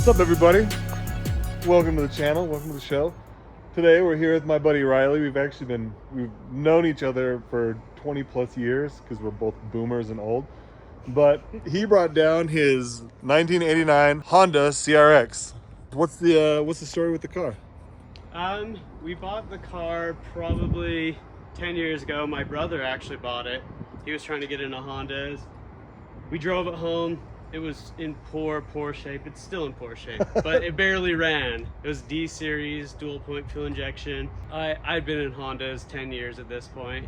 What's up, everybody? Welcome to the channel, welcome to the show. Today we're here with my buddy Riley. We've known each other for 20 plus years because we're both boomers and old. But he brought down his 1989 Honda CRX. What's the story with the car? We bought the car probably 10 years ago. My brother actually bought it. He was trying to get into Hondas. We drove it home. It was in poor shape. It's still in poor shape, but it barely ran. It was D series, dual point fuel injection. I'd been in Hondas 10 years at this point,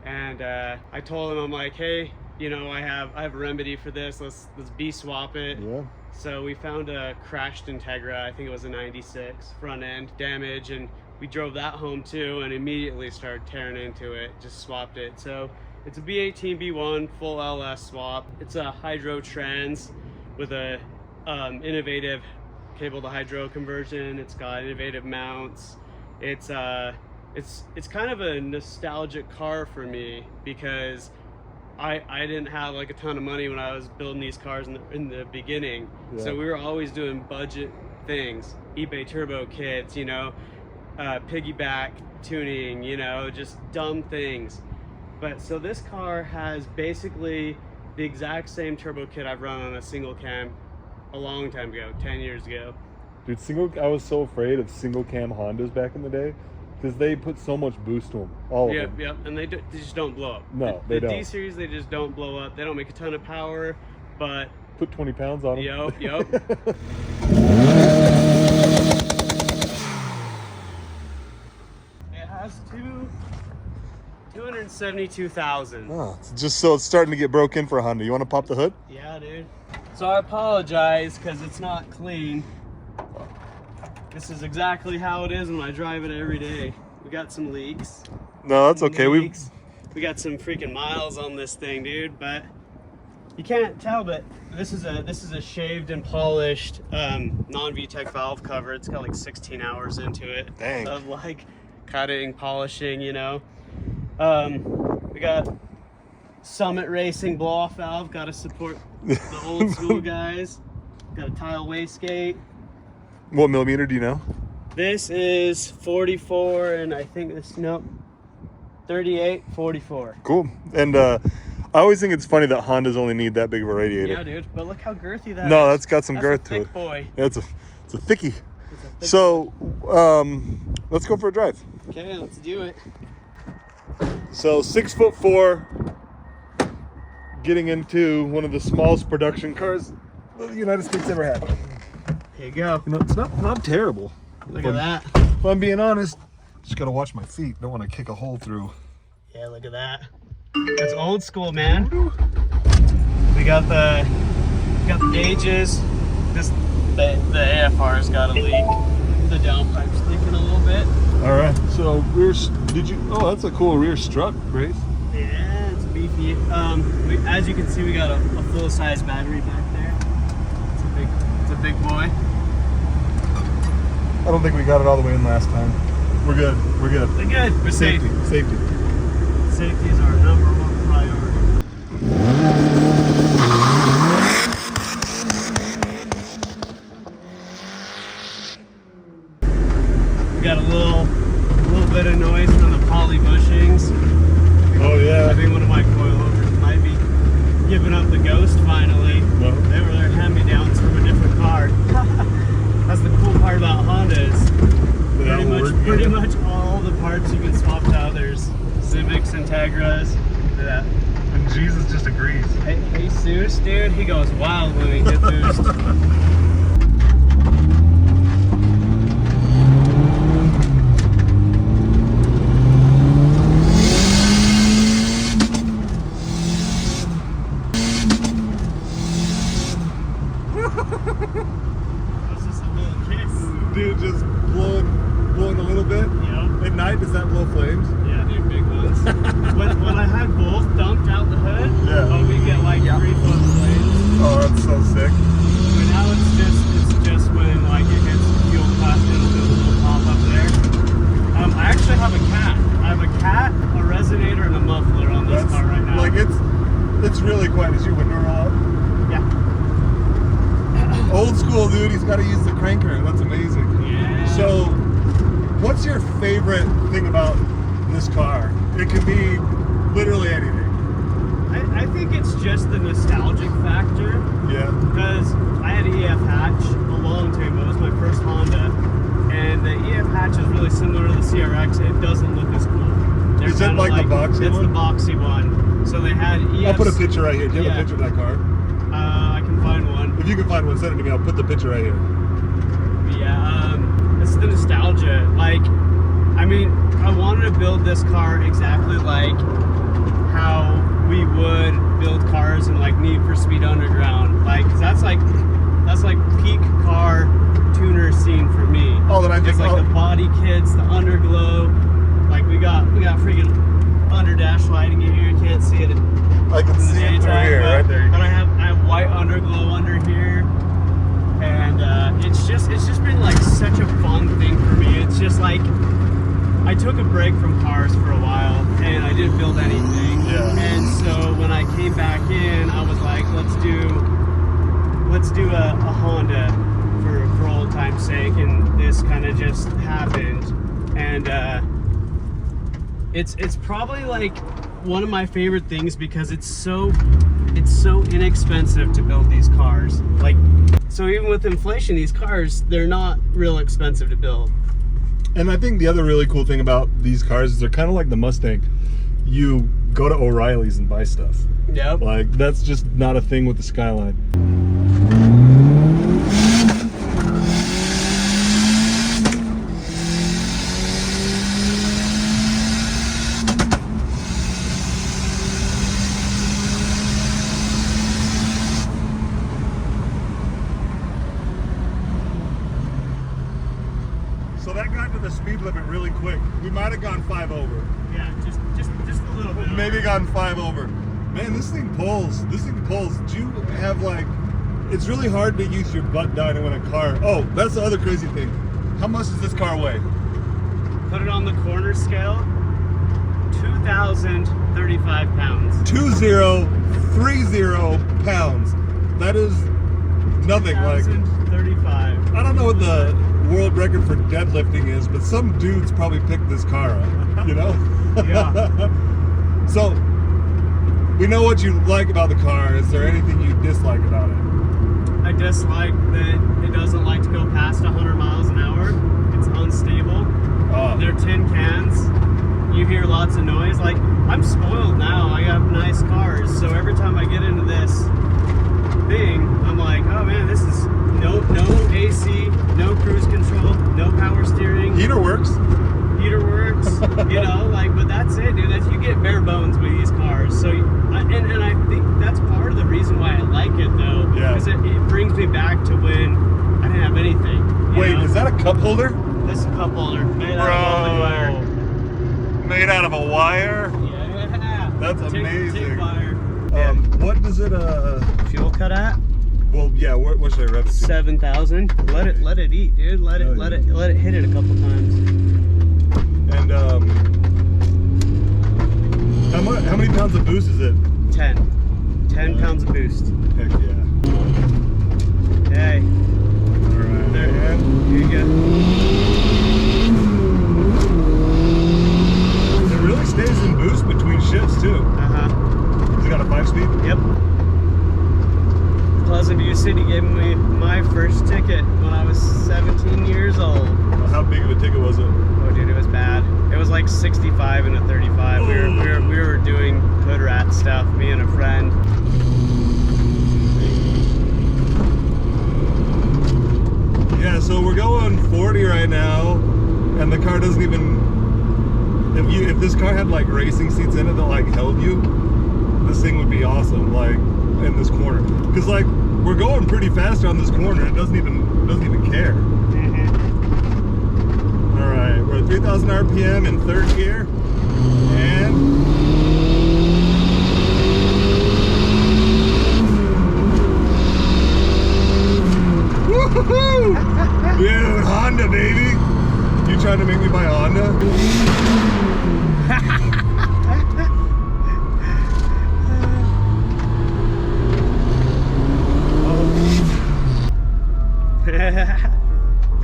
and I told him, I'm like, hey, you know, I have a remedy for this. Let's B-swap it. Yeah. So we found a crashed Integra. I think it was a 96 front end damage, and we drove that home too, and immediately started tearing into it. Just swapped it. So it's a B18B1 full LS swap. It's a hydro trans with a innovative cable to hydro conversion. It's got innovative mounts. It's kind of a nostalgic car for me because I didn't have like a ton of money when I was building these cars in the beginning. Yeah. So we were always doing budget things, eBay turbo kits, you know, piggyback tuning, you know, just dumb things. But so this car has basically the exact same turbo kit I've run on a single cam a long time ago, 10 years ago. Dude, I was so afraid of single cam Hondas back in the day because they put so much boost to them, all of them. Yep, and they just don't blow up. No, they don't. The D-Series, they just don't blow up. They don't make a ton of power, but... Put 20 pounds on them. Yep. It has 272,000. Oh, just so it's starting to get broke in for a Honda. You want to pop the hood? Yeah, dude. So I apologize because it's not clean. This is exactly how it is when I drive it every day. We got some leaks. No, that's okay. We got some freaking miles on this thing, dude. But you can't tell, but this is a shaved and polished non-VTEC valve cover. It's got like 16 hours into it. Dang. Of like cutting, polishing, you know. We got Summit Racing blow-off valve. Got to support the old school guys. Got a tile wastegate. What millimeter do you know? This is 44, and I think this, nope, 38, 44. Cool. And I always think it's funny that Hondas only need that big of a radiator. Yeah, dude. But look how girthy that is. No, that's got some girth a to thick it. Boy. Yeah, it's a thickie. Thick so, let's go for a drive. Okay, let's do it. So 6'4", getting into one of the smallest production cars the United States ever had. Here you go. You know, it's not terrible. Look at that. If I'm being honest, just gotta watch my feet. Don't want to kick a hole through. Yeah, look at that. That's old school, man. We got the gauges. The AFR's got a leak. The downpipe's leaking a little bit. All right. So oh, that's a cool rear strut, Grace. Yeah, it's beefy. As you can see, we got a full-size battery back there. It's a big boy. I don't think we got it all the way in last time. We're good. We're good. We're good. We're safe. Safety. Safety is our number one priority. We got a little bit of noise from the poly bushings. Oh yeah. I think one of my coilovers might be giving up the ghost finally. No. They were their hand-me-downs from a different car. That's the cool part about Hondas. Pretty much all the parts you can swap to others. Civics, Integras. Yeah. And Jesus just agrees. Hey, Jesus, dude, he goes wild when we hit boost. Dude, just blowing a little bit. Yep. At night, does that blow flames? Yeah, dude, big ones. when I had both dumped out the hood, yeah. We get like 3 foot flames. Oh, that's so sick. But now it's just when like it hits the fuel cut, it'll do a little pop up there. I actually have a cat. I have a cat, a resonator, and a muffler on this car right now. Like it's really quiet. Is your window roll up? Yeah. Old school, dude. He's got to use the favorite thing about this car? It can be literally anything. I think it's just the nostalgic factor. Yeah. Because I had an EF hatch a long time ago. It was my first Honda. And the EF hatch is really similar to the CRX. It doesn't look as cool. Is it like the boxy one? It's the boxy one. So they had EFs. I'll put a picture right here. Do you have a picture of that car? I can find one. If you can find one, send it to me. I'll put the picture right here. Yeah, it's the nostalgia. Like, I mean, I wanted to build this car exactly like how we would build cars in like Need for Speed Underground. Like, 'cause that's like peak car tuner scene for me. Oh, then I think it's like the body kits, the underglow. Like we got freaking underdash lighting in here. You can't see it. I can see it right here, right there. But I have white underglow under here, and it's just been like such a fun thing for me. It's just like I took a break from cars for a while, and I didn't build anything. Yeah. And so when I came back in, I was like, let's do a Honda for old time's sake, and this kind of just happened, and it's probably like one of my favorite things because it's so inexpensive to build these cars. Like, so even with inflation, these cars, they're not real expensive to build. And I think the other really cool thing about these cars is they're kind of like the Mustang. You go to O'Reilly's and buy stuff. Yep. Like, that's just not a thing with the Skyline. So that got to the speed limit really quick. We might have gone 5 over. Yeah, just a little bit. Maybe gone 5 over. Man, this thing pulls. This thing pulls. Do you have like? It's really hard to use your butt down in a car. Oh, that's the other crazy thing. How much does this car weigh? Put it on the corner scale. 2,035 pounds. 2030 pounds. That is nothing. Like 2,035. I don't know what the world record for deadlifting is, but some dudes probably picked this car up, you know? Yeah. So, we know what you like about the car. Is there anything you dislike about it? I dislike that it doesn't like to go past 100 miles an hour. It's unstable. They're tin cans. You hear lots of noise. Like, I'm spoiled now. I have nice cars, so every time I get into this thing, I'm like, oh man, this is no AC, no cruise control, no power steering. Heater works. Heater works, you know, like, but that's it, dude. You get bare bones with these cars. So, and I think that's part of the reason why I like it, though. Yeah. Because it brings me back to when I didn't have anything. Wait, know? is that a cup holder? This is a cup holder made out of wire. Made out of a wire? Yeah. That's amazing. Tick wire. What does it Fuel cut at? Well, yeah. What should I rev it to? 7,000. Let it eat, dude. Let it hit it a couple times. And how many pounds of boost is it? 10 pounds of boost. Heck yeah. Hey. Alright. There. Here you go. It really stays in boost between shifts too. Has it got a 5-speed? Yep. Pleasant View City gave me my first ticket when I was 17 years old. How big of a ticket was it? Oh, dude, it was bad. It was like 65 and a 35. Oh. We were doing hood rat stuff, me and a friend. Yeah, so we're going 40 right now, and the car doesn't even. If this car had like racing seats in it that like held you, this thing would be awesome. Like in this corner, because like we're going pretty fast on this corner. It doesn't even care. All right, we're at 3,000 RPM in third gear, and woohoo! Dude, Honda, baby! You trying to make me buy a Honda?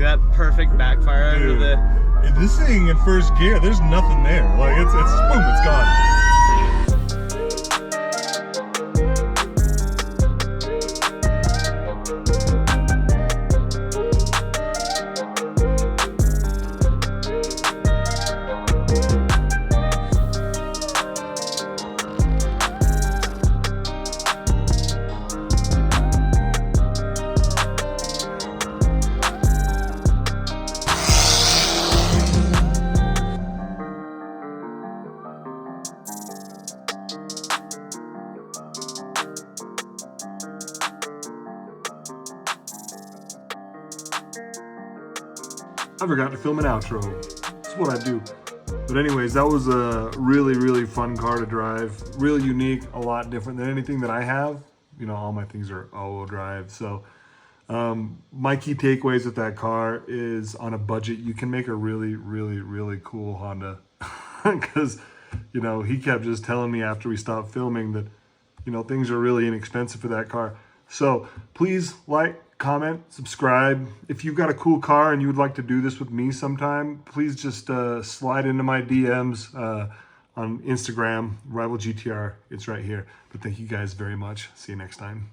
Look at that perfect backfire out of the. And this thing in first gear, there's nothing there. Like it's boom, it's gone. I forgot to film an outro. That's what I do. But anyways, that was a really, really fun car to drive. Really unique, a lot different than anything that I have. You know, all my things are all-wheel drive. So my key takeaways with that car is on a budget, you can make a really, really, really cool Honda. Because, you know, he kept just telling me after we stopped filming that, you know, things are really inexpensive for that car. So please like, comment, subscribe. If you've got a cool car and you would like to do this with me sometime, please just slide into my DMs on Instagram, Rival GTR. It's right here. But thank you guys very much. See you next time.